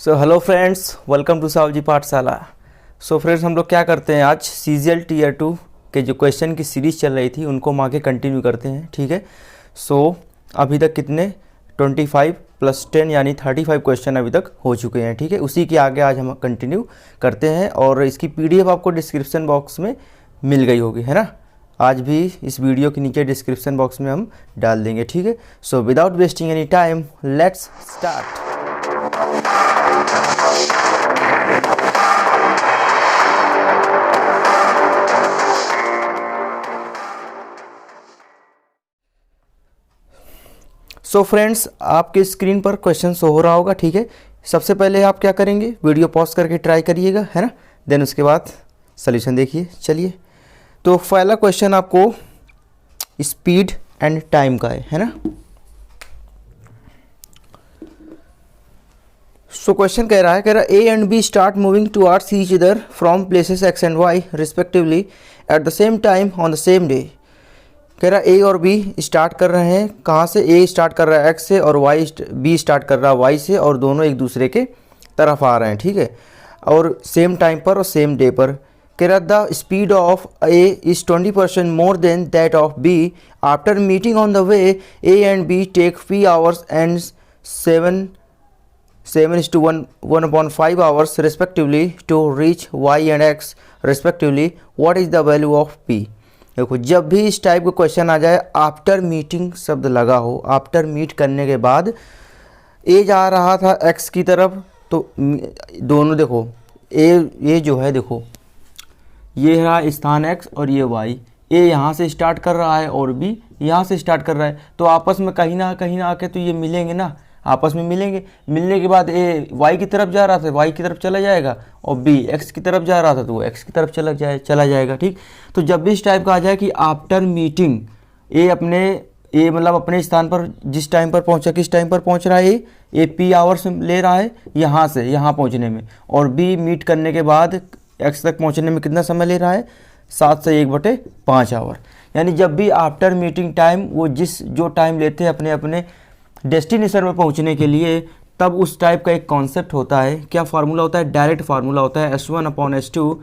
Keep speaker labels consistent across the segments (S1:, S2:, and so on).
S1: So hello friends, welcome to Savji Pathshala. So friends, हम लोग क्या करते हैं, आज सीजीएल टीयर 2 के जो क्वेश्चन की सीरीज़ चल रही थी उनको हम आगे कंटिन्यू करते हैं। ठीक है। सो अभी तक कितने 25 + 10 यानी 35 क्वेश्चन अभी तक हो चुके हैं। ठीक है, उसी के आगे आज हम कंटिन्यू करते हैं और इसकी पीडीएफ आपको डिस्क्रिप्शन बॉक्स में मिल गई होगी, है ना। आज भी इस वीडियो के नीचे डिस्क्रिप्शन बॉक्स में हम डाल देंगे। ठीक है। So without wasting any time, let's start. So friends, आपके स्क्रीन पर क्वेश्चन शो हो रहा होगा। ठीक है। सबसे पहले आप क्या करेंगे, वीडियो पॉज करके ट्राई करिएगा, है ना। देन उसके बाद सॉल्यूशन देखिए। चलिए, तो पहला क्वेश्चन आपको स्पीड एंड टाइम का है ना। सो क्वेश्चन कह रहा है A and B start moving towards each other from places X and Y respectively at the same time on the same day. कह रहा ए और बी स्टार्ट कर रहे हैं, कहाँ से, ए स्टार्ट कर रहा है एक्स से और बी स्टार्ट कर रहा है वाई से, और दोनों एक दूसरे के तरफ आ रहे हैं। ठीक है, और सेम टाइम पर और सेम डे पर। कह रहा the speed of A is 20% more than that of B after meeting on the way A and B take P hours and 7:1.5 hours respectively to reach y and x respectively. What is the value of p? देखो, जब भी इस type का question आ जाए, after meeting शब्द लगा हो, after meet करने के बाद ए जा रहा था x की तरफ, तो दोनों देखो, ए जो है, देखो ये रहा स्थान x और ये y। ए यहाँ से स्टार्ट कर रहा है और बी यहाँ से स्टार्ट कर रहा है, तो आपस में कहीं ना आके तो ये मिलेंगे ना, आपस में मिलेंगे। मिलने के बाद ए वाई की तरफ जा रहा था, वाई की तरफ चला जाएगा, और बी एक्स की तरफ जा रहा था तो वो एक्स की तरफ चला जाएगा। ठीक। तो जब भी इस टाइप का आ जाए कि आफ्टर मीटिंग ए मतलब अपने स्थान पर जिस टाइम पर पहुंचा, किस टाइम पर पहुंच रहा है, ए पी आवर्स ले रहा है यहाँ से यहाँ पहुँचने में, और बी मीट करने के बाद एक्स तक पहुँचने में कितना समय ले रहा है, 7 से 1/5 आवर। यानी जब भी आफ्टर मीटिंग टाइम वो जो टाइम लेते हैं अपने अपने डेस्टिनेशन में पहुंचने के लिए, तब उस टाइप का एक कॉन्सेप्ट होता है। क्या फार्मूला होता है, डायरेक्ट फार्मूला होता है S1/S2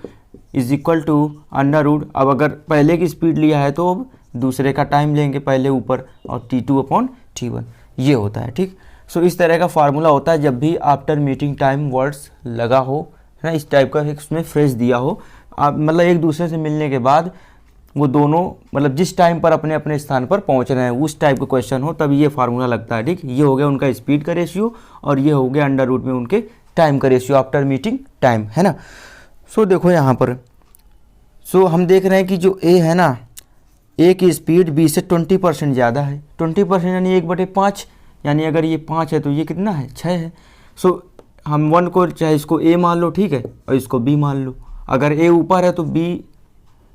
S1: = अब अगर पहले की स्पीड लिया है तो अब दूसरे का टाइम लेंगे पहले ऊपर, और T2/T1 ये होता है। ठीक। सो इस तरह का फार्मूला होता है जब भी आफ्टर मीटिंग टाइम वर्ड्स लगा हो, है ना, इस टाइप का उसमें फ्रेज दिया हो, आप मतलब एक दूसरे से मिलने के बाद वो दोनों मतलब जिस टाइम पर अपने अपने स्थान पर पहुंच रहे हैं उस टाइप का क्वेश्चन हो, तब ये फार्मूला लगता है। ठीक। ये हो गया उनका स्पीड का रेशियो, और ये हो गया √ में उनके टाइम का रेशियो आफ्टर मीटिंग टाइम, है ना। सो देखो यहाँ पर, सो हम देख रहे हैं कि जो ए है ना, ए की स्पीड बी से 20% ज़्यादा है। 20% यानी 1/5, यानी अगर ये 5 है तो ये कितना है, 6 है। सो हम 1 को चाहे इसको ए मान लो, ठीक है, और इसको बी मान लो। अगर ए ऊपर है तो बी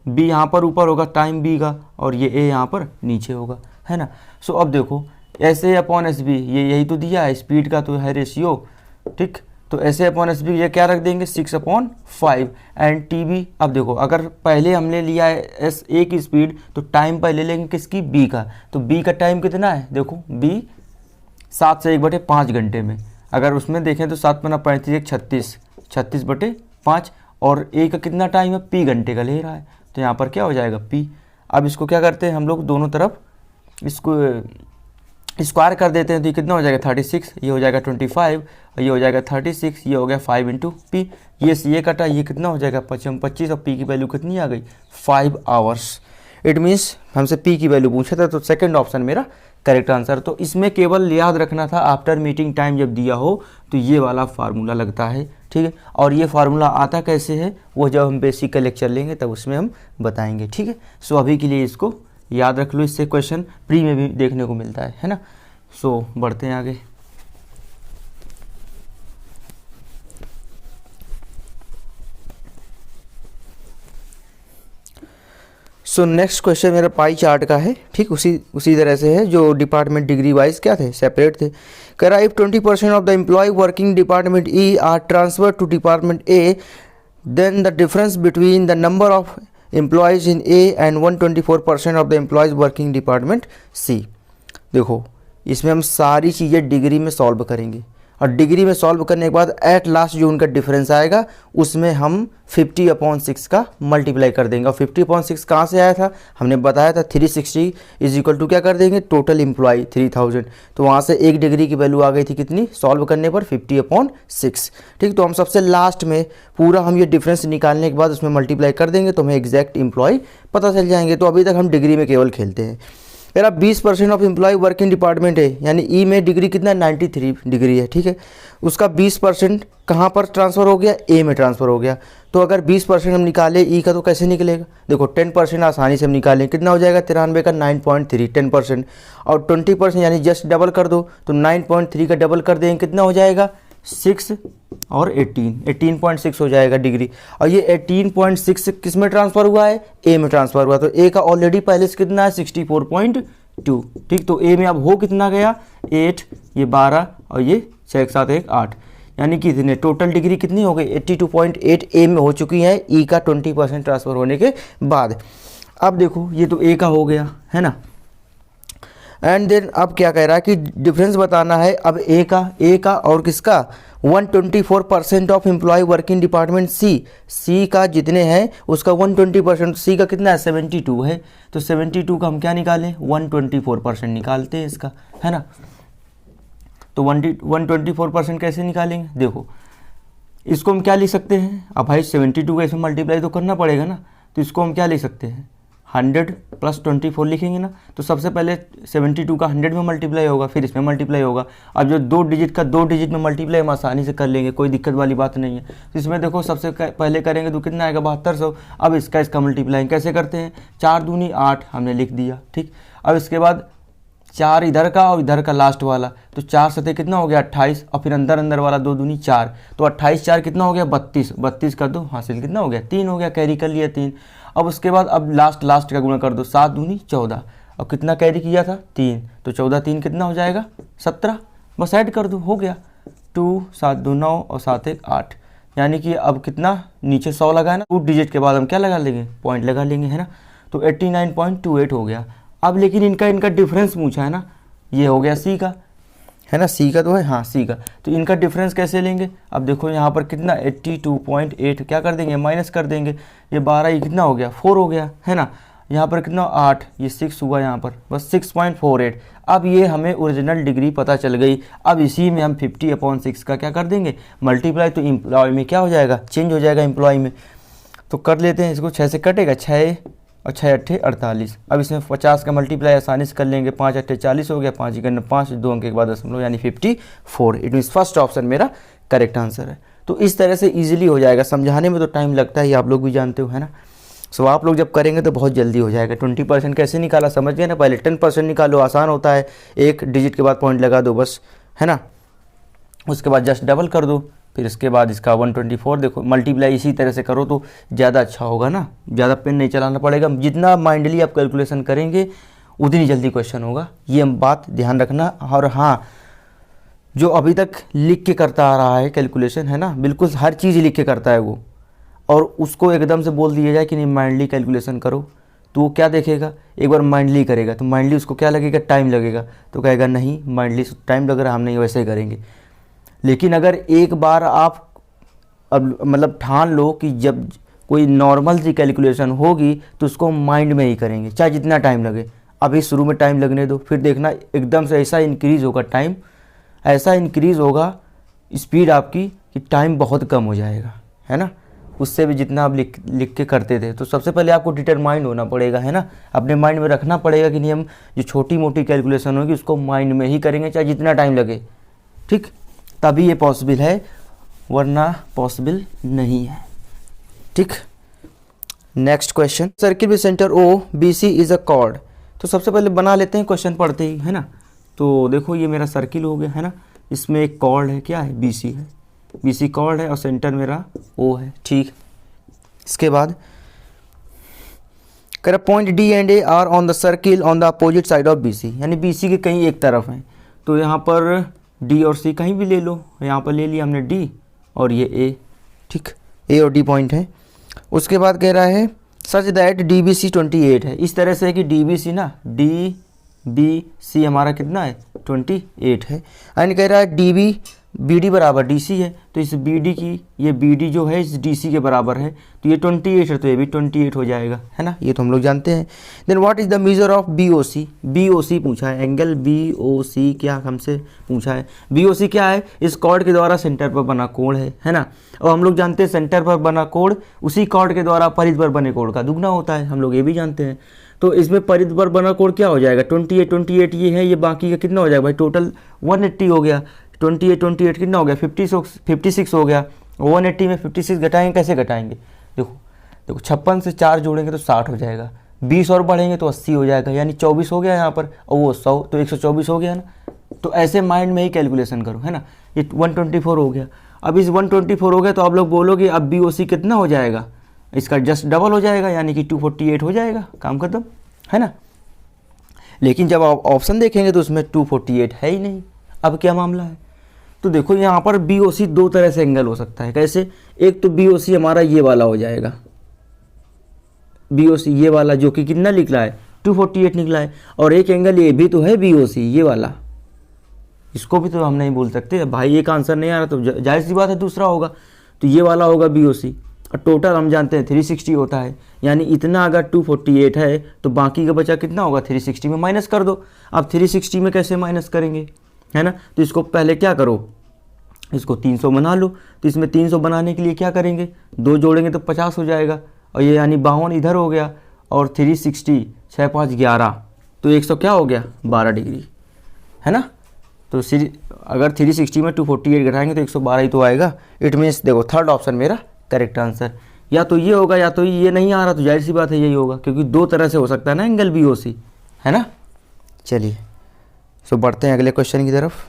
S1: यहाँ पर ऊपर होगा टाइम बी का, और ये ए यहाँ पर नीचे होगा, है ना। सो अब देखो SA/SB ये यही तो दिया है, स्पीड का तो है रेशियो। ठीक। तो SA/SB ये क्या रख देंगे, 6/5 एंड TB। अब देखो, अगर पहले हमने लिया है A की स्पीड, तो टाइम पहले लेंगे किसकी, B का। तो B का टाइम कितना है, देखो B 7 से 1/5 घंटे में। अगर उसमें देखें तो 7×5 = 36, 36/5, और A का कितना टाइम है, P घंटे का ले रहा है, तो यहाँ पर क्या हो जाएगा, P। अब इसको क्या करते हैं हम लोग, दोनों तरफ इसको स्क्वायर कर देते हैं, तो ये कितना हो जाएगा, 36, ये हो जाएगा 25, और ये हो जाएगा 36, ये हो गया 5 × P। ये कटा, ये कितना हो जाएगा, 25, और P की वैल्यू कितनी आ गई, 5 आवर्स। इट मीन्स हमसे P की वैल्यू पूछा था, तो सेकंड ऑप्शन मेरा करेक्ट आंसर। तो इसमें केवल याद रखना था, आफ्टर मीटिंग टाइम जब दिया हो तो ये वाला फार्मूला लगता है। ठीक है। और ये फार्मूला आता कैसे है, वो जब हम बेसिक का लेक्चर लेंगे तब उसमें हम बताएंगे। ठीक है। सो अभी के लिए इसको याद रख लो, इससे क्वेश्चन प्री में भी देखने को मिलता है ना। सो बढ़ते हैं आगे। सो नेक्स्ट क्वेश्चन मेरा पाई चार्ट का है। ठीक, उसी तरह से है, जो डिपार्टमेंट डिग्री वाइज क्या थे, सेपरेट थे। कह रहा है if 20% of the employ working department E are transfer to department A, then the difference between the number of employees in A and 124% of the employees working department C. देखो, इसमें हम सारी चीज़ें डिग्री में सॉल्व करेंगे, और degree में solve करने के बाद एट लास्ट जो उनका डिफरेंस आएगा उसमें हम 50/6 का मल्टीप्लाई कर देंगे। और 50/6 कहाँ से आया था, हमने बताया था 360 इज इक्वल टू क्या कर देंगे, टोटल एम्प्लॉय 3000। तो वहाँ से 1 डिग्री की वैल्यू आ गई थी कितनी, सॉल्व करने पर 50/6। ठीक, तो हम सबसे लास्ट में पूरा हम ये डिफरेंस निकालने के बाद उसमें मल्टीप्लाई कर देंगे तो हमें एग्जैक्ट एम्प्लॉय पता चल जाएंगे। तो अभी तक हम डिग्री में केवल खेलते हैं। मेरा 20% ऑफ एम्प्लॉय वर्किंग डिपार्टमेंट है, यानी ई में डिग्री कितना 93 डिग्री है। ठीक है, उसका 20% कहाँ पर ट्रांसफ़र हो गया, ए में ट्रांसफ़र हो गया। तो अगर 20% हम निकालें ई का तो कैसे निकलेगा, देखो 10% आसानी से हम निकालें, कितना हो जाएगा 93 का 9.3 10%, और 20% यानी जस्ट डबल कर दो तो 9.3 का डबल कर देंगे कितना हो जाएगा 6 और 18.6 हो जाएगा डिग्री। और ये 18.6 किस में ट्रांसफ़र हुआ है, ए में ट्रांसफ़र हुआ। तो ए का ऑलरेडी पहले से कितना है 64.2। ठीक, तो ए में अब हो कितना गया 8, ये 12 और ये 6 एक साथ 1 8, यानी कि इतने टोटल डिग्री कितनी हो गई 82.8 ए में हो चुकी है ई का 20% ट्रांसफ़र होने के बाद। अब देखो ये तो ए का हो गया है ना, एंड देन अब क्या कह रहा है कि डिफरेंस बताना है अब ए का और किसका 124% of employ working department C का जितने हैं उसका 120%, सी का कितना है 72 है। तो 72 का हम क्या निकालें 124% निकालते हैं इसका, है ना। तो 124% कैसे निकालेंगे, देखो इसको हम क्या लिख सकते हैं, अब भाई 72 का इसमें मल्टीप्लाई तो करना पड़ेगा ना, तो इसको हम क्या लिख सकते हैं 100 + 24 लिखेंगे ना। तो सबसे पहले 72 का 100 में मल्टीप्लाई होगा, फिर इसमें मल्टीप्लाई होगा। अब जो 2 डिजिट का 2 डिजिट में मल्टीप्लाई हम आसानी से कर लेंगे, कोई दिक्कत वाली बात नहीं है। तो इसमें देखो सबसे पहले करेंगे तो कितना आएगा 7200। अब इसका मल्टीप्लाई कैसे करते हैं, 4 दूनी 8 हमने लिख दिया। ठीक, अब इसके बाद 4 इधर का और इधर का लास्ट वाला, तो 4 सतह कितना हो गया 28, और फिर अंदर वाला 2 दूनी 4, तो 28 4 कितना हो गया 32 का 2 हासिल कितना हो गया 3 हो गया, कैरी कर लिया 3। अब उसके बाद अब लास्ट का गुणा कर दो, 7 दूनी 14, और कितना कैरी किया था 3, तो 14 3 कितना हो जाएगा 17, बस ऐड कर दो हो गया 2 7 2 9 और 7 1 8, यानी कि अब कितना नीचे 100 लगा है ना, 2 डिजिट के बाद हम क्या लगा लेंगे पॉइंट लगा लेंगे, है ना। तो 89.28 हो गया। अब लेकिन इनका डिफरेंस पूछा है ना, ये हो गया सी का, है ना, सी का तो है, हाँ सी का। तो इनका डिफरेंस कैसे लेंगे, अब देखो यहाँ पर कितना 82.8 क्या कर देंगे माइनस कर देंगे, ये 12 ये कितना हो गया 4 हो गया, है ना। यहाँ पर कितना 8, ये 6 हुआ यहाँ पर, बस 6.48। अब ये हमें ओरिजिनल डिग्री पता चल गई। अब इसी में हम 50/6 का क्या कर देंगे मल्टीप्लाई, तो एम्प्लॉय में क्या हो जाएगा चेंज हो जाएगा एम्प्लॉय में। तो कर लेते हैं इसको, 6 से कटेगा 6 और 6 8 48। अब इसमें 50 का मल्टीप्लाई आसानी से कर लेंगे, 5 8 40 हो गया, 5 1 5 2 अंक के बाद दशमलव यानी 54। इट मीन्स फर्स्ट ऑप्शन मेरा करेक्ट आंसर है। तो इस तरह से इजीली हो जाएगा, समझाने में तो टाइम लगता है, ये आप लोग भी जानते हो, है ना। सो आप लोग जब करेंगे तो बहुत जल्दी हो जाएगा। 20% कैसे निकाला समझ गए ना, पहले 10% निकालो, आसान होता है, 1 डिजिट के बाद पॉइंट लगा दो बस, है ना। उसके बाद जस्ट डबल कर दो, फिर इसके बाद इसका 124 देखो मल्टीप्लाई इसी तरह से करो तो ज़्यादा अच्छा होगा ना, ज़्यादा पेन नहीं चलाना पड़ेगा। जितना माइंडली आप कैलकुलेशन करेंगे उतनी जल्दी क्वेश्चन होगा, ये बात ध्यान रखना। और हाँ, जो अभी तक लिख के करता आ रहा है कैलकुलेशन, है ना, बिल्कुल हर चीज़ लिख के करता है वो, और उसको एकदम से बोल दिया जाए कि नहीं माइंडली कैलकुलेशन करो, तो वो क्या देखेगा, एक बार माइंडली करेगा तो माइंडली उसको क्या लगेगा टाइम लगेगा, तो कहेगा नहीं माइंडली टाइम लग रहा है, हम नहीं वैसे ही करेंगे। लेकिन अगर एक बार आप अब मतलब ठान लो कि जब कोई नॉर्मल सी कैलकुलेशन होगी तो उसको माइंड में ही करेंगे, चाहे जितना टाइम लगे। अभी शुरू में टाइम लगने दो, फिर देखना एकदम से ऐसा इंक्रीज़ होगा टाइम, ऐसा इंक्रीज़ होगा स्पीड आपकी कि टाइम बहुत कम हो जाएगा, है ना, उससे भी जितना आप लिख के करते थे। तो सबसे पहले आपको डिटरमाइंड होना पड़ेगा, है ना, अपने माइंड में रखना पड़ेगा कि नहीं हम जो छोटी मोटी कैलकुलेशन होगी उसको माइंड में ही करेंगे, चाहे जितना टाइम लगे, ठीक, तभी ये पॉसिबल है, वरना पॉसिबल नहीं है। ठीक, next question, circle with centre O B C is a chord. तो सबसे पहले बना लेते हैं क्वेश्चन पढ़ते ही, है ना। तो देखो ये मेरा सर्किल हो गया, है ना, इसमें एक कॉर्ड है, क्या है बी सी है, बी सी कॉर्ड है और सेंटर मेरा ओ है। ठीक, इसके बाद कर point D and A are on the circle on the opposite side of B C, यानी बी सी के कहीं एक तरफ हैं। तो यहाँ पर डी और सी कहीं भी ले लो, यहाँ पर ले लिया हमने डी और ये ए, ठीक, ए और डी पॉइंट है। उसके बाद कह रहा है such that D B C 28 है, इस तरह से कि डी बी सी ना, डी बी सी हमारा कितना है 28 है। एंड कह रहा है डी बी बी डी बराबर डी सी है, तो इस बी डी की ये बी डी जो है इस डी सी के बराबर है, तो ये 28 है, तो ये भी 28 हो जाएगा, है ना, ये तो हम लोग जानते हैं। Then what is the measure of B O C, B O C पूछा है, एंगल बी ओ सी क्या हमसे पूछा है, बी ओ सी क्या है, इस कॉर्ड के द्वारा सेंटर पर बना कोण है ना, और हम लोग जानते हैं सेंटर पर बना कोण उसी कॉर्ड के द्वारा परिध पर बने कोण का दुगना होता है, हम लोग ये भी जानते हैं। तो इसमें परिध पर बना कोण क्या हो जाएगा, 28 ये है, ये बाकी का कितना हो जाएगा भाई, टोटल 180 हो गया, 28 कितना हो गया, 56 हो गया, 180 में 56 घटाएंगे, कैसे घटाएंगे, देखो 56 से 4 जोड़ेंगे तो 60 हो जाएगा, 20 और बढ़ेंगे तो 80 हो जाएगा, यानी 24 हो गया यहाँ पर, और वो 100 तो 124 हो गया ना। तो ऐसे माइंड में ही कैलकुलेशन करो, है ना, ये 124 हो गया। अब इस 124 हो गया तो आप लोग बोलोगे अब बी ओ सी कितना हो जाएगा, इसका जस्ट डबल हो जाएगा, यानी कि 248 हो जाएगा, काम खत्म, है ना। लेकिन जब आप ऑप्शन देखेंगे तो उसमें 248 है ही नहीं। अब क्या मामला है, तो देखो यहाँ पर बी ओ सी दो तरह से एंगल हो सकता है, कैसे, एक तो बी ओ सी हमारा ये वाला हो जाएगा, बी ओ सी ये वाला जो कि कितना निकला है 248 निकला है, और एक एंगल ये भी तो है बी ओ सी ये वाला, इसको भी तो हम नहीं बोल सकते भाई एक आंसर नहीं आ रहा तो जाहिर सी बात है दूसरा होगा, तो ये वाला होगा बी ओ सी, और टोटल हम जानते हैं 360 होता है, यानी इतना अगर 248 है तो बाकी का बचा कितना होगा, 360 में माइनस कर दो। अब 360 में कैसे माइनस करेंगे, है ना, तो इसको पहले क्या करो, इसको 300 बना लो, तो इसमें 300 बनाने के लिए क्या करेंगे, 2 जोड़ेंगे तो 50 हो जाएगा, और ये यानी 52 इधर हो गया, और 360 6 5 11, तो 100 क्या हो गया 12 डिग्री, है ना। तो अगर 360 में 248 घटाएंगे तो 112 ही तो आएगा। इट मीन्स देखो थर्ड ऑप्शन मेरा करेक्ट आंसर, या तो ये होगा या तो ये नहीं आ रहा, तो जाहिर सी बात है यही होगा, क्योंकि दो तरह से हो सकता है ना एंगल बी ओ सी, है ना। चलिए सो बढ़ते हैं अगले क्वेश्चन की तरफ।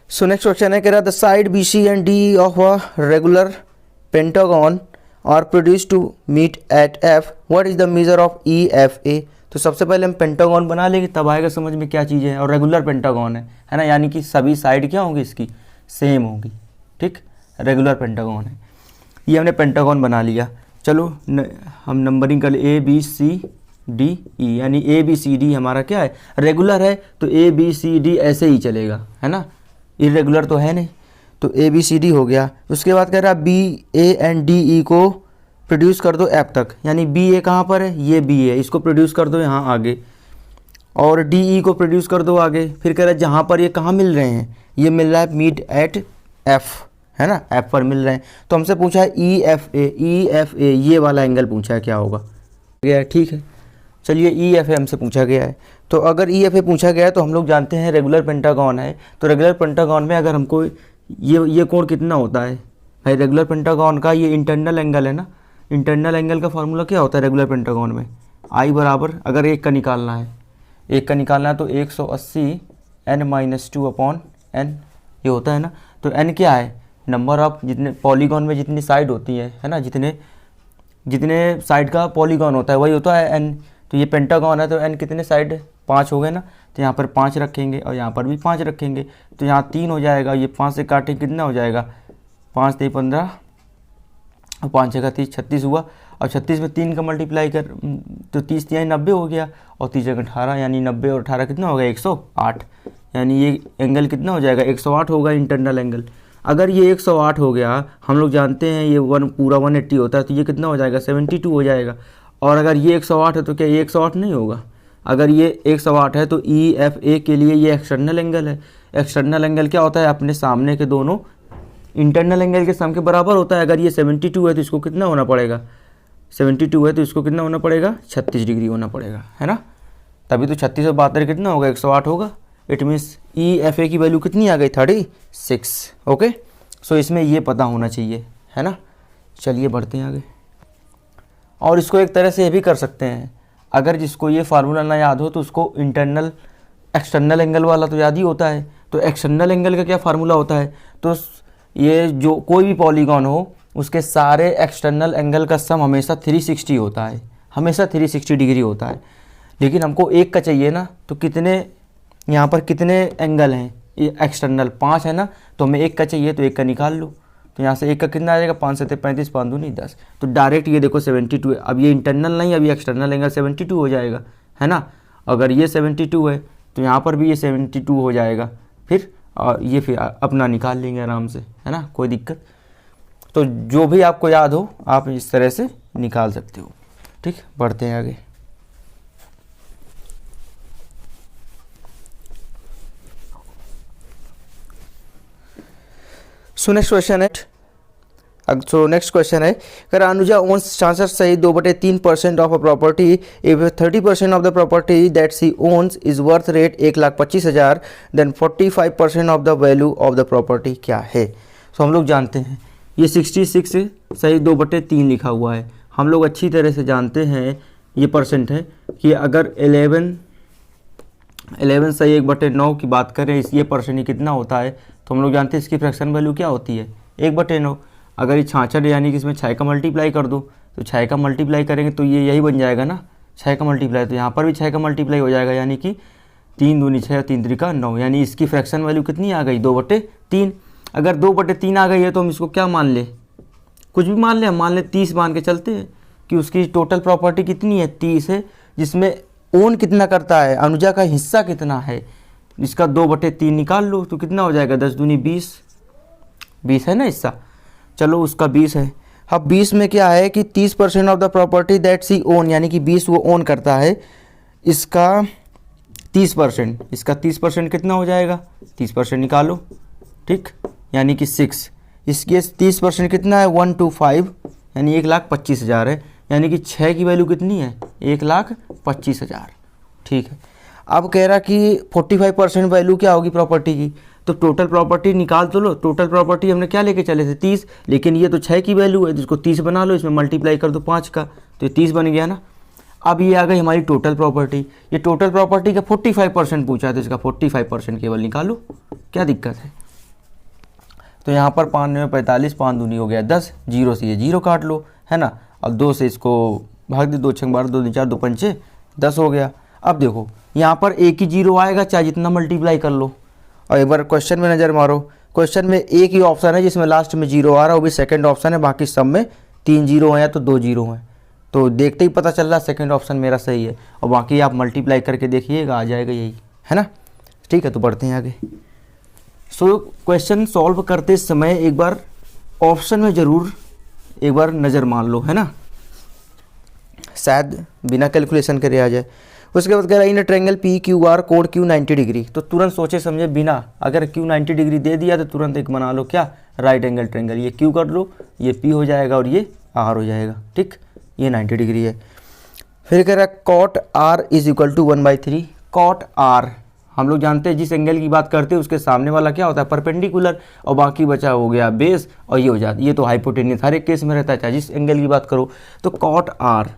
S1: सो नेक्स्ट क्वेश्चन है, कह रहा the side B C and D of a regular pentagon are produce to meet at F, what is the measure of E F A. तो सबसे पहले हम पेंटागन बना लेंगे, तब आएगा समझ में क्या चीज़ें हैं, और रेगुलर पेंटागन है ना, यानी कि सभी साइड क्या होंगी इसकी सेम होंगी, ठीक, रेगुलर पेंटागन है। ये हमने पेंटागन बना लिया, चलो हम नंबरिंग कर A B C D E, यानी ए बी सी डी हमारा क्या है रेगुलर है, तो ए बी सी डी ऐसे ही चलेगा, है ना, इरेगुलर तो है नहीं, तो ए बी सी डी हो गया। उसके बाद कह रहा B A and D E को प्रोड्यूस कर दो एफ तक, यानी बी ए कहाँ पर है, ये बी ए, इसको प्रोड्यूस कर दो यहाँ आगे, और डी ई को प्रोड्यूस कर दो आगे। फिर कह रहा है जहाँ पर ये कहाँ मिल रहे हैं, ये मिल रहा है मीट एट एफ, है ना, एफ पर मिल रहे हैं, तो हमसे पूछा है ई एफ ए ये वाला एंगल पूछा है क्या होगा, गया ठीक है। चलिए ई एफ ए हमसे पूछा गया है, तो अगर ई एफ ए पूछा गया है तो हम लोग जानते हैं रेगुलर पेंटागन है, तो रेगुलर पेंटागन में अगर हमको ये कोण कितना होता है भाई, रेगुलर पेंटागन का ये इंटरनल एंगल है ना, इंटरनल एंगल का फार्मूला क्या होता है रेगुलर पेंटागन में, आई बराबर अगर एक का निकालना है, एक का निकालना है तो 180 n-2 अपॉन n ये होता है ना। तो n क्या है, नंबर ऑफ जितने पॉलीगॉन में जितनी साइड होती है ना, जितने साइड का पॉलीगॉन होता है वही होता है n। तो ये पेंटागन है तो n कितने साइड 5 हो गए ना, तो यहाँ पर 5 रखेंगे और यहाँ पर भी 5 रखेंगे, तो यहाँ 3 हो जाएगा, ये 5 से काटें कितना हो जाएगा 5 से 15 और 5 जगह 30 36 हुआ, और 36 में 3 का मल्टीप्लाई कर तो 30 तिहाई 90 हो गया, और 30 जगह 18 यानी 90 और 18 कितना हो गया 108, यानी ये एंगल कितना हो जाएगा 108 होगा इंटरनल एंगल। अगर ये 108 हो गया, हम लोग जानते हैं ये पूरा 180 होता है, तो ये कितना हो जाएगा 72 हो जाएगा। और अगर ये 108 है तो क्या ये 108 नहीं होगा, अगर ये 108 है तो ई एफ ए के लिए ये एक्सटर्नल एंगल है। एक्सटर्नल एंगल क्या होता है, अपने सामने के दोनों इंटरनल एंगल के सम के बराबर होता है। अगर ये 72 है तो इसको कितना होना पड़ेगा, 72 है तो इसको कितना होना पड़ेगा 36 डिग्री होना पड़ेगा, है ना, तभी तो 36 और 72 कितना होगा 108 होगा। इट मीन्स ई एफ ए की वैल्यू कितनी आ गई 36। ओके, सो इसमें ये पता होना चाहिए, है ना। चलिए बढ़ते हैं आगे, और इसको एक तरह से ये भी कर सकते हैं, अगर जिसको ये फार्मूला ना याद हो तो उसको इंटरनल एक्सटर्नल एंगल वाला तो याद ही होता है। तो एक्सटर्नल एंगल का क्या फार्मूला होता है, तो ये जो कोई भी पॉलीगॉन हो उसके सारे एक्सटर्नल एंगल का सम हमेशा 360 होता है, हमेशा 360 डिग्री होता है। लेकिन हमको एक का चाहिए ना, तो कितने यहाँ पर कितने एंगल हैं, ये एक्सटर्नल 5 है ना, तो हमें एक का चाहिए तो एक का निकाल लो, तो यहाँ से 1 का कितना आ जाएगा, 5 7 35, 5 दूनी 10। तो डायरेक्ट ये देखो 72 है। अब ये इंटरनल नहीं, अब ये एक्सटर्नल एंगल 72 हो जाएगा, है ना। अगर ये 72 है तो यहाँ पर भी ये 72 हो जाएगा। फिर ये फिर अपना निकाल लेंगे आराम से, है ना, कोई दिक्कत। तो जो भी आपको याद हो आप इस तरह से निकाल सकते हो। ठीक, बढ़ते हैं आगे। सो नेक्स्ट क्वेश्चन है, सो नेक्स्ट क्वेश्चन है, अगर अनुजा ओन्स ट्रांसफर सही 2/3% of a property, if 30% of the property that C owns is worth rate 1,25,000, then 45% of the value of the property क्या है। सो हम लोग जानते हैं ये 66 सही 2/3 लिखा हुआ है। हम लोग अच्छी तरह से जानते हैं ये परसेंट है कि अगर 11 सही 1/9 की बात करें, इस ये परसेंट ही कितना होता है, तो हम लोग जानते हैं इसकी फ्रैक्शन वैल्यू क्या होती है, 1/9। अगर ये 66 यानी कि इसमें 6 का मल्टीप्लाई कर दो, तो 6 का मल्टीप्लाई करेंगे तो ये यही बन जाएगा ना, 6 का मल्टीप्लाई। तो यहाँ पर भी 6 का मल्टीप्लाई हो जाएगा, यानी कि 3 दूनी 6, 3 त्रिका 9, यानी इसकी फ्रैक्शन वैल्यू कितनी आ गई, 2/3। अगर 2/3 आ गई है तो हम इसको क्या मान ले, कुछ भी मान ले, हम मान ले 30 मान के चलते हैं कि उसकी टोटल प्रॉपर्टी कितनी है, 30 है, जिसमें ओन कितना करता है, अनुजा का हिस्सा कितना है, इसका 2/3 निकाल लो तो कितना हो जाएगा, 10 दूनी 20, 20 है ना हिस्सा, चलो उसका 20 है। अब 20 में क्या है कि 30% of the property that C own, यानी कि 20 वो ओन करता है, इसका 30%, इसका 30% कितना हो जाएगा, 30% निकालो, ठीक, यानी कि 6, इसके 30% कितना है, 125, यानी 1,25,000 है, यानी कि 6 की वैल्यू कितनी है, 1,25,000। ठीक है, अब कह रहा कि 45% वैल्यू क्या होगी प्रॉपर्टी की, तो टोटल प्रॉपर्टी निकाल तो लो। टोटल प्रॉपर्टी हमने क्या लेके चले थे, 30, लेकिन ये तो 6 की वैल्यू है, जिसको 30 बना लो, इसमें मल्टीप्लाई कर दो 5 का, तो ये 30 बन गया ना। अब ये आ गई हमारी टोटल प्रॉपर्टी, ये टोटल प्रॉपर्टी का 45% पूछा है, तो इसका 45% केवल निकालो, क्या दिक्कत है। तो यहाँ पर 5 9 45, 5 दूनी हो गया 10, 0 से ये 0 काट लो, है ना, और 2 से इसको भाग दे, 2 6 12, 2 4 2 5 10 हो गया। अब देखो यहाँ पर एक ही 0 आएगा, चाहे जितना मल्टीप्लाई कर लो। और एक बार क्वेश्चन में नज़र मारो, क्वेश्चन में एक ही ऑप्शन है जिसमें लास्ट में 0 आ रहा है, वो भी सेकंड ऑप्शन है, बाकी सब में 3 0 हैं या तो 2 0 हैं, तो देखते ही पता चल रहा है सेकंड ऑप्शन मेरा सही है, और बाकी आप मल्टीप्लाई करके देखिएगा, आ जाएगा यही, है ना। ठीक है, तो बढ़ते हैं आगे। सो क्वेश्चन सॉल्व करते समय एक बार ऑप्शन में ज़रूर एक बार नज़र मार लो, है ना, शायद बिना कैलकुलेशन करे आ जाए। उसके बाद कह रहा है in triangle P Q R कोण क्यू 90 डिग्री, तो तुरंत सोचे समझे बिना, अगर क्यू 90 डिग्री दे दिया तो तुरंत एक बना लो क्या, राइट एंगल ट्रायंगल, ये क्यू कर लो, ये पी हो जाएगा और ये आर हो जाएगा, ठीक, ये 90 डिग्री है। फिर कह रहा है cot R is equal to 1/3, cot R हम लोग जानते हैं जिस एंगल की बात करते हैं उसके सामने वाला क्या होता है, परपेंडिकुलर, और बाकी बचा हो गया बेस, और ये हो जाता है, ये तो हाइपोटेन्यूस हर एक केस में रहता है, चाहे जिस एंगल की बात करो। तो कॉट आर,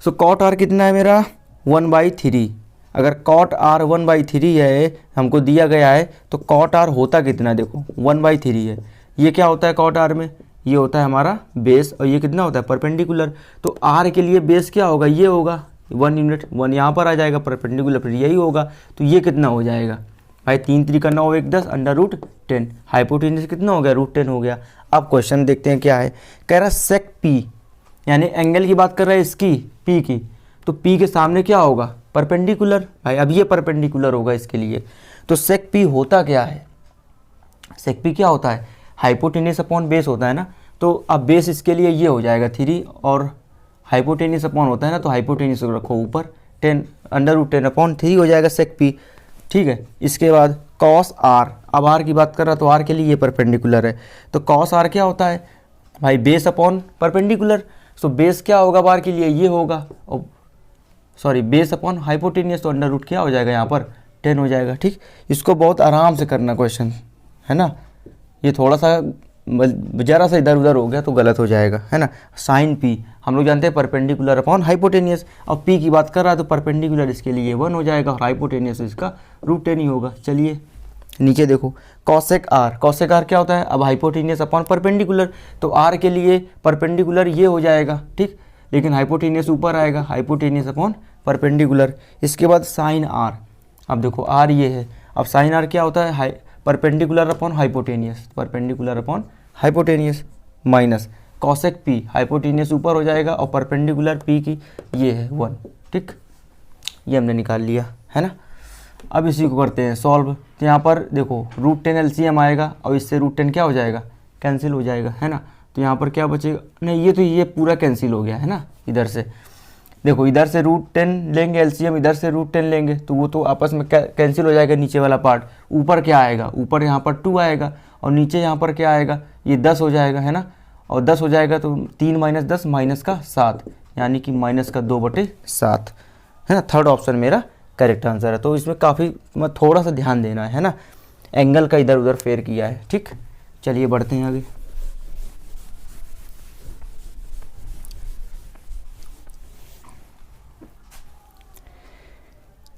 S1: सो कॉट आर कितना है मेरा, 1/3। अगर कॉट आर 1/3 है हमको दिया गया है, तो कॉट आर होता कितना है, देखो 1/3 है, ये क्या होता है कॉट आर में, ये होता है हमारा बेस, और ये कितना होता है परपेंडिकुलर। तो आर के लिए बेस क्या होगा, ये होगा 1 यूनिट, 1 यहाँ पर आ जाएगा परपेंडिकुलर, फिर यही होगा, तो ये कितना हो जाएगा भाई, 3 3 9 1 10 √10, हाइपोटेन्यूस कितना हो गया, √10 हो गया। अब क्वेश्चन देखते हैं क्या है, कह रहा सेक पी, यानी एंगल की बात कर रहा है इसकी पी की, तो पी के सामने क्या होगा, परपेंडिकुलर, भाई अब ये परपेंडिकुलर होगा इसके लिए। तो सेक पी होता क्या है, सेक पी क्या होता है, हाइपोटेन्यूस अपॉन बेस होता है ना, तो अब बेस इसके लिए ये हो जाएगा 3, और हाइपोटेन्यूस अपॉन होता है ना, तो हाइपोटेन्यूस रखो ऊपर, 10 √10/3 हो जाएगा सेक पी। ठीक है, इसके बाद कॉस आर, अब आर की बात कर रहा तो आर के लिए ये परपेंडिकुलर है, तो कॉस आर क्या होता है भाई, base upon perpendicular, so base क्या होगा बार के लिए, ये होगा, और सॉरी बेस अपॉन हाइपोटेन्यूस, तो √ क्या हो जाएगा यहाँ पर 10 हो जाएगा। ठीक, इसको बहुत आराम से करना क्वेश्चन, है ना, ये थोड़ा सा ज़रा सा इधर उधर हो गया तो गलत हो जाएगा, है ना। साइन पी हम लोग जानते हैं परपेंडिकुलर अपॉन हाइपोटेन्यूस, और पी की बात कर रहा है तो परपेंडिकुलर इसके लिए 1 हो जाएगा, और हाइपोटेन्यूस इसका √10 ही होगा। चलिए नीचे देखो, कॉसेक आर, कॉसेक आर क्या होता है, अब हाइपोटेन्यूस अपॉन परपेंडिकुलर, तो आर के लिए परपेंडिकुलर ये हो जाएगा, ठीक, लेकिन हाइपोटेन्यूस ऊपर आएगा, हाइपोटेन्यूस अपॉन परपेंडिकुलर। इसके बाद साइन आर, अब देखो आर ये है, अब साइन आर क्या होता है, perpendicular upon hypotenuse, perpendicular upon hypotenuse minus cosec P, hypotenuse ऊपर हो जाएगा और परपेंडिकुलर पी की ये है 1, ठीक, ये हमने निकाल लिया है ना। अब इसी को करते हैं सॉल्व। तो यहाँ पर देखो √10 एलसीएम आएगा और इससे √10 क्या हो जाएगा, कैंसिल हो जाएगा है ना। तो यहाँ पर क्या बचेगा, नहीं ये तो ये पूरा कैंसिल हो गया है ना। इधर से देखो, इधर से √10 लेंगे एलसीएम, इधर से √10 लेंगे तो वो तो आपस में कैंसिल हो जाएगा नीचे वाला पार्ट। ऊपर क्या आएगा, ऊपर यहाँ पर 2 आएगा और नीचे यहाँ पर क्या आएगा, ये 10 हो जाएगा है ना। और 10 हो जाएगा तो 3 - 10 -7, यानी कि -2/7 है ना। थर्ड ऑप्शन मेरा करेक्ट आंसर है। तो इसमें काफ़ी थोड़ा सा ध्यान देना है ना, एंगल का इधर उधर फेर किया है, ठीक। चलिए बढ़ते हैं आगे।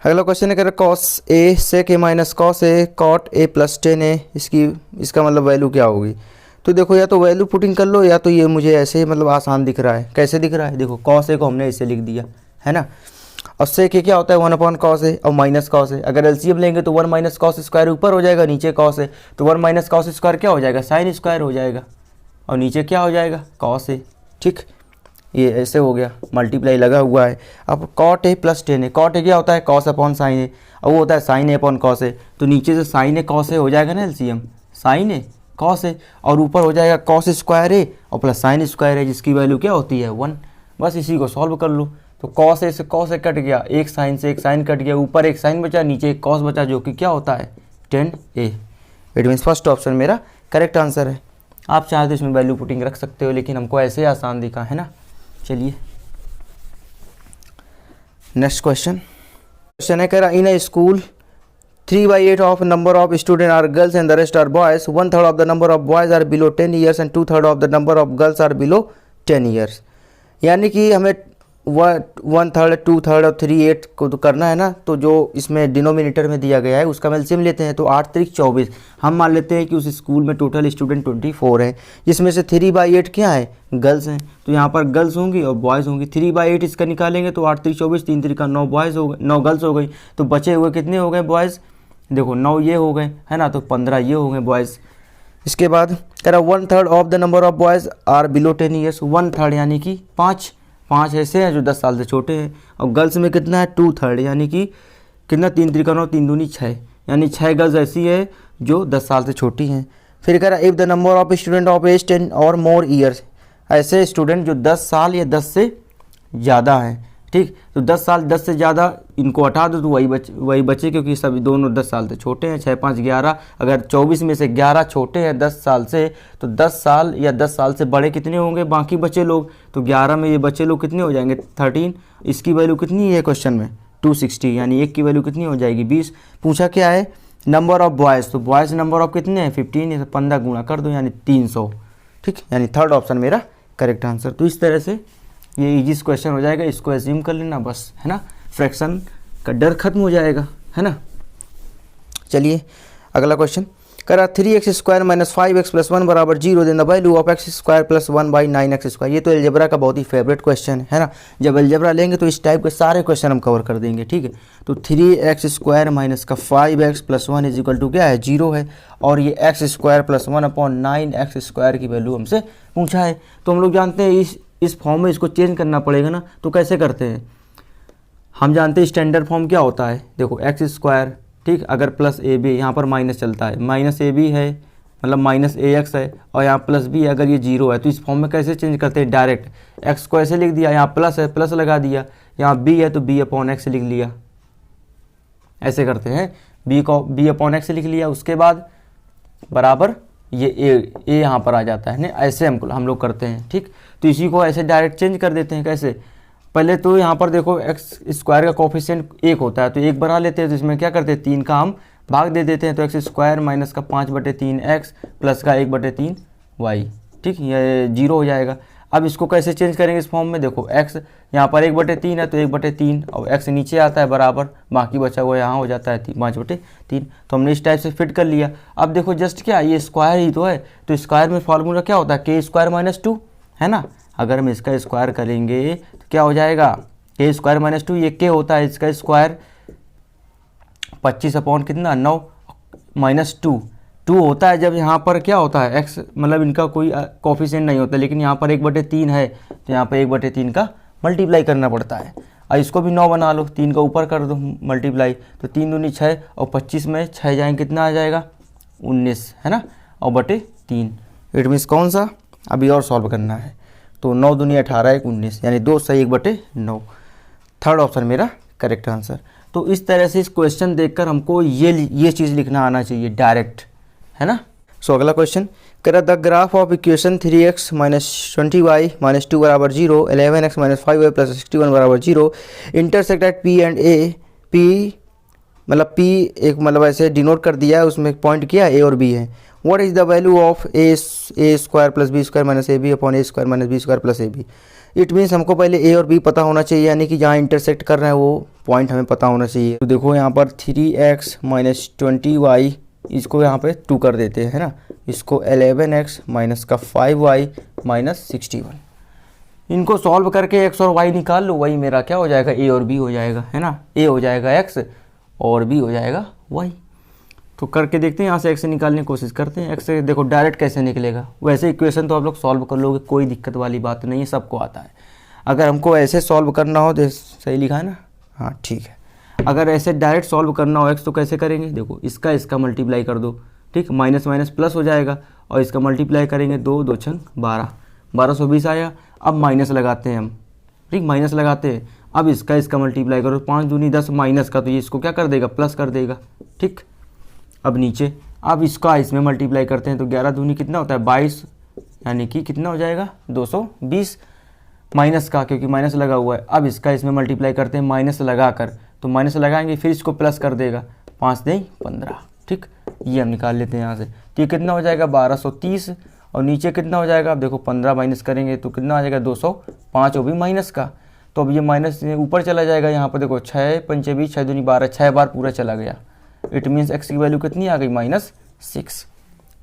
S1: अगला क्वेश्चन है, कह रहा cos a sec a minus cos a cot a plus 10a, इसका मतलब वैल्यू क्या होगी। तो देखो या तो वैल्यू पुटिंग कर लो या तो ये मुझे ऐसे मतलब आसान दिख रहा है। कैसे दिख रहा है, देखो cos a को हमने ऐसे लिख दिया है ना, और sec a क्या होता है 1/cos a और माइनस cos a। अगर एलसीएम लेंगे तो 1 - cos स्क्वायर ऊपर हो जाएगा, नीचे cos a, तो 1 - cos स्क्वायर क्या हो जाएगा, साइन स्क्वायर हो जाएगा और नीचे क्या हो जाएगा cos a, ठीक। ये ऐसे हो गया, मल्टीप्लाई लगा हुआ है। अब cot a plus 10a, cot a क्या होता है cos/sin a और वो होता है sin a/cos a, तो नीचे से sin a cos a हो जाएगा ना LCM, sin a cos a, और ऊपर हो जाएगा cos स्क्वायर a और प्लस sin स्क्वायर a, जिसकी वैल्यू क्या होती है 1। बस इसी को सॉल्व कर लो। तो cos a से cos a कट गया, एक sin से एक sin कट गया, ऊपर एक sin बचा, नीचे एक cos बचा, जो कि क्या होता है 10a। It means first option मेरा करेक्ट आंसर है। आप चाहे तो इसमें वैल्यू पुटिंग रख सकते हो, लेकिन हमको ऐसे आसान दिखा है ना। चलिए नेक्स्ट क्वेश्चन है, कह रहा in a school 3/8 of number of student are girls and the rest are boys, 1/3 of the number of boys are below 10 years and 2/3 of the number of girls are below 10 years. यानी कि हमें 1/3 2/3 और 3/8 को तो करना है ना। तो जो इसमें डिनोमिनेटर में दिया गया है उसका एलसीएम लेते हैं, तो 8 3 24। हम मान लेते हैं कि उस स्कूल में टोटल स्टूडेंट 24 हैं, जिसमें से 3/8 क्या है, गर्ल्स हैं। तो यहाँ पर गर्ल्स होंगी और बॉयज़ होंगी। 3/8 इसका निकालेंगे तो 8 3 24, 3 3 9 बॉयज़ हो गए, 9 गर्ल्स हो गई। तो बचे हुए कितने हो गए बॉयज़, देखो 9 ये हो गए है ना, तो 15 ये हो गए बॉयज़। इसके बाद कह रहा 1/3 of the number of boys are below 10 years, 1/3 यानी कि 5 ऐसे हैं जो 10 साल से छोटे हैं। और गर्ल्स में कितना है 2/3, यानी कि कितना 3 3 9 3 दूनी 6, यानी 6 गर्ल्स ऐसी है जो 10 साल से छोटी हैं। फिर कह रहा if the number of student of age 10 और मोर ईयर्स, ऐसे स्टूडेंट जो 10 साल या 10 से ज़्यादा हैं, ठीक। तो 10 साल 10 से ज़्यादा इनको हटा दो तो वही बचे, क्योंकि सभी दोनों 10 साल से छोटे हैं। 6 5 11, अगर 24 में से 11 छोटे हैं 10 साल से, तो 10 साल या 10 साल से बड़े कितने होंगे बाकी बचे लोग, तो 11 में ये बचे लोग कितने हो जाएंगे 13। इसकी वैल्यू कितनी है क्वेश्चन में 260, यानी एक की वैल्यू कितनी हो जाएगी 20। पूछा क्या है नंबर ऑफ बॉयज़, तो बॉयज़ नंबर ऑफ कितने हैं 15, 15 गुणा कर दो यानी 300, ठीक। यानी थर्ड ऑप्शन मेरा करेक्ट आंसर। तो इस तरह से ये इजी क्वेश्चन हो जाएगा, इसको एज्यूम कर लेना बस है ना, फ्रैक्शन का डर खत्म हो जाएगा है ना। चलिए अगला क्वेश्चन करा 3x² - 5x + 1 = 0, then the value of x² + 1/9x²। ये तो अलजेब्रा का बहुत ही फेवरेट क्वेश्चन है ना। जब अलजेब्रा लेंगे तो इस टाइप के सारे क्वेश्चन हम कवर कर देंगे, ठीक है। तो 3x² - 5x + 1 = क्या है 0 है, और ये x² + 1/9x² की वैल्यू हमसे पूछा है। तो हम लोग जानते हैं इस फॉर्म में इसको चेंज करना पड़ेगा ना। तो कैसे करते हैं, हम जानते हैं स्टैंडर्ड फॉर्म क्या होता है, देखो x², ठीक, अगर प्लस AB यहाँ पर माइनस चलता है, -AB है मतलब -AX है, और यहाँ प्लस B अगर ये 0 है, तो इस फॉर्म में कैसे चेंज करते हैं, डायरेक्ट x को ऐसे लिख दिया, यहाँ प्लस है प्लस लगा दिया, यहाँ B है तो B/x लिख लिया, ऐसे करते हैं। B को B/x लिख लिया, उसके बाद बराबर ये A यहाँ पर आ जाता है ना, ऐसे हम लोग करते हैं, ठीक। तो इसी को ऐसे डायरेक्ट चेंज कर देते हैं। कैसे, पहले तो यहाँ पर देखो x² का कोफिशिएंट 1 होता है, तो 1 बना लेते हैं। तो इसमें क्या करते हैं 3 का हम भाग दे देते हैं, तो x² - 5/3x प्लस का 1/3y, ठीक, ये 0 हो जाएगा। अब इसको कैसे चेंज करेंगे इस फॉर्म में, देखो x यहाँ पर 1/3 है तो 1/3, और x नीचे आता है बराबर, बाकी बचा हुआ यहाँ हो जाता है 5/3। तो हमने इस टाइप से फिट कर लिया। अब देखो जस्ट क्या ये स्क्वायर ही तो है, तो स्क्वायर में फॉर्मूला क्या होता है k² - 2 है ना। अगर हम इसका स्क्वायर करेंगे तो क्या हो जाएगा k² - 2, ये k होता है, इसका स्क्वायर 25 अपॉन कितना 9 -2, 2 होता है जब यहाँ पर क्या होता है x, मतलब इनका कोई कोफिशिएंट नहीं होता, लेकिन यहाँ पर 1/3 है तो यहाँ पर 1/3 का मल्टीप्लाई करना पड़ता है। और इसको भी 9 बना लो, 3 का ऊपर कर दो मल्टीप्लाई, तो 3 दूनी 6 और 25 में 6 जाएंगे कितना आ जाएगा 19, है ना, और बटे 3। इट मीन्स कौन सा, अभी और सॉल्व करना है। तो 9 दूनी 18 1 19, यानी 2 सही 1/9। थर्ड ऑप्शन मेरा करेक्ट आंसर। तो इस तरह से इस क्वेश्चन देखकर हमको ये चीज़ लिखना आना चाहिए डायरेक्ट, है ना। सो अगला क्वेश्चन, कह the graph of equation 3x minus 20y minus 2 बराबर 0, 11x माइनस 5y प्लस 61 बराबर 0 intersect at P and A। P मतलब P एक मतलब ऐसे डिनोट कर दिया है, उसमें पॉइंट किया A और B है। What is the value of a square plus B square minus A B upon A square minus B square plus A B. It means हमको पहले ए और बी पता होना चाहिए, यानी कि जहाँ इंटरसेक्ट कर रहे हैं वो पॉइंट हमें पता होना चाहिए। तो देखो यहाँ पर 3x माइनस 20y, इसको यहाँ पे 2 कर देते हैं ना, इसको 11x माइनस का 5y माइनस 61। इनको सॉल्व करके x और y निकाल लो, वही मेरा क्या हो जाएगा a और b हो जाएगा, है ना। a हो जाएगा x और b हो जाएगा y। तो करके देखते हैं, यहाँ से x से निकालने की कोशिश करते हैं। x से देखो डायरेक्ट कैसे निकलेगा, वैसे इक्वेशन तो आप लोग सॉल्व कर लोगे, कोई दिक्कत वाली बात नहीं है, सबको आता है। अगर हमको ऐसे सॉल्व करना हो तो सही लिखा है ना, हाँ ठीक है। अगर ऐसे डायरेक्ट सॉल्व करना हो x तो कैसे करेंगे, देखो इसका मल्टीप्लाई कर दो, ठीक, माइनस माइनस प्लस हो जाएगा, और इसका मल्टीप्लाई करेंगे 2 2 6 12, 1220 आया। अब माइनस लगाते हैं हम, ठीक, माइनस लगाते हैं। अब इसका मल्टीप्लाई करो, 5 दूनी 10 माइनस का, तो ये इसको क्या कर देगा, प्लस कर देगा, ठीक। अब नीचे, अब इसका इसमें मल्टीप्लाई करते हैं, तो 11 दूनी कितना होता है 22, यानी कि कितना हो जाएगा 220 माइनस का, क्योंकि माइनस लगा हुआ है। अब इसका इसमें मल्टीप्लाई करते हैं माइनस लगा कर, तो माइनस लगाएंगे फिर इसको प्लस कर देगा, 5 नहीं 15, ठीक। ये हम निकाल लेते हैं यहाँ से, तो ये कितना हो जाएगा 1230, और नीचे कितना हो जाएगा, अब देखो 15 माइनस करेंगे तो कितना आ जाएगा 205, वो भी माइनस का। तो अब ये माइनस ऊपर चला जाएगा, यहाँ पर देखो 6 पंचे 20, 6 दूनी 12, 6 बार पूरा चला गया। इट मीन्स x की वैल्यू कितनी आ गई -6।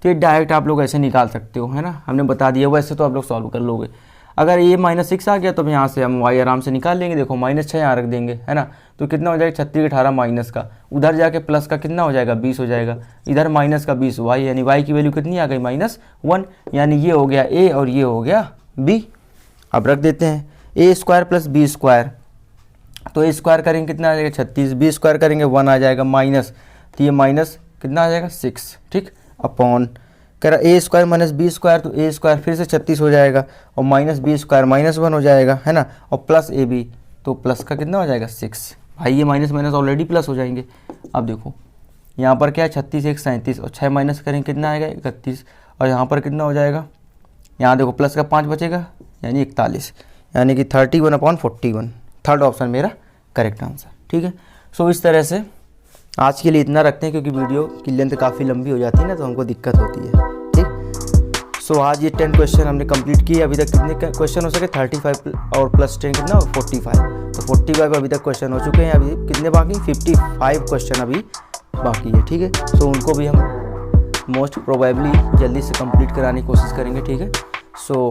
S1: तो ये डायरेक्ट आप लोग ऐसे निकाल सकते हो, है ना, हमने बता दिया, वैसे तो आप लोग सॉल्व कर लोगे। अगर ये -6 आ गया तो यहाँ से हम y आराम से निकाल लेंगे, देखो -6 यहाँ रख देंगे, है ना, तो कितना हो जाएगा 36 18 माइनस का, उधर जाके प्लस का कितना हो जाएगा 20 हो जाएगा, इधर माइनस का 20 y, यानी y की वैल्यू कितनी आ गई -1, यानी ये हो गया a और ये हो गया b। अब रख देते हैं a square plus B square, तो a स्क्वायर करेंगे कितना आ जाएगा 36, b स्क्वायर करेंगे 1 आ जाएगा माइनस, तो ये माइनस कितना आ जाएगा 6, ठीक, अपॉन कह रहा ए स्क्वायर माइनस बी स्क्वायर, तो ए स्क्वायर फिर से 36 हो जाएगा, और माइनस बी स्क्वायर -1 हो जाएगा, है ना, और प्लस ए बी, तो प्लस का कितना हो जाएगा 6। भाई ये माइनस माइनस ऑलरेडी प्लस हो जाएंगे। अब देखो यहाँ पर क्या है 36 1 37, और 6 माइनस करेंगे कितना आएगा 31, और यहाँ पर कितना हो जाएगा, यहाँ देखो प्लस का 5 बचेगा, यानी 41, यानी कि 31/41। थर्ड ऑप्शन मेरा करेक्ट आंसर, ठीक है। सो इस तरह से आज के लिए इतना रखते हैं, क्योंकि वीडियो की लेंथ काफ़ी लंबी हो जाती है ना, तो हमको दिक्कत होती है, ठीक। सो आज ये 10 क्वेश्चन हमने कंप्लीट किए। अभी तक कितने क्वेश्चन हो सके 35 और प्लस 10 कितना 45, तो 45 अभी तक क्वेश्चन हो चुके हैं। अभी कितने बाकी 55 क्वेश्चन अभी बाकी है, ठीक है। सो उनको भी हम मोस्ट प्रोबेबली जल्दी से कंप्लीट कराने की कोशिश करेंगे, ठीक है। सो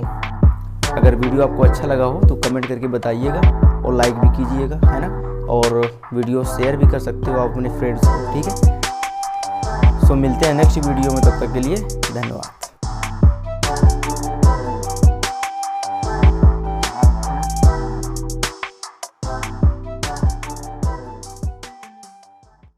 S1: अगर वीडियो आपको अच्छा लगा हो तो कमेंट करके बताइएगा, और लाइक भी कीजिएगा, है ना, और वीडियो शेयर भी कर सकते हो आप अपने फ्रेंड्स को, ठीक है। सो मिलते हैं नेक्स्ट वीडियो में, तब तक के लिए धन्यवाद।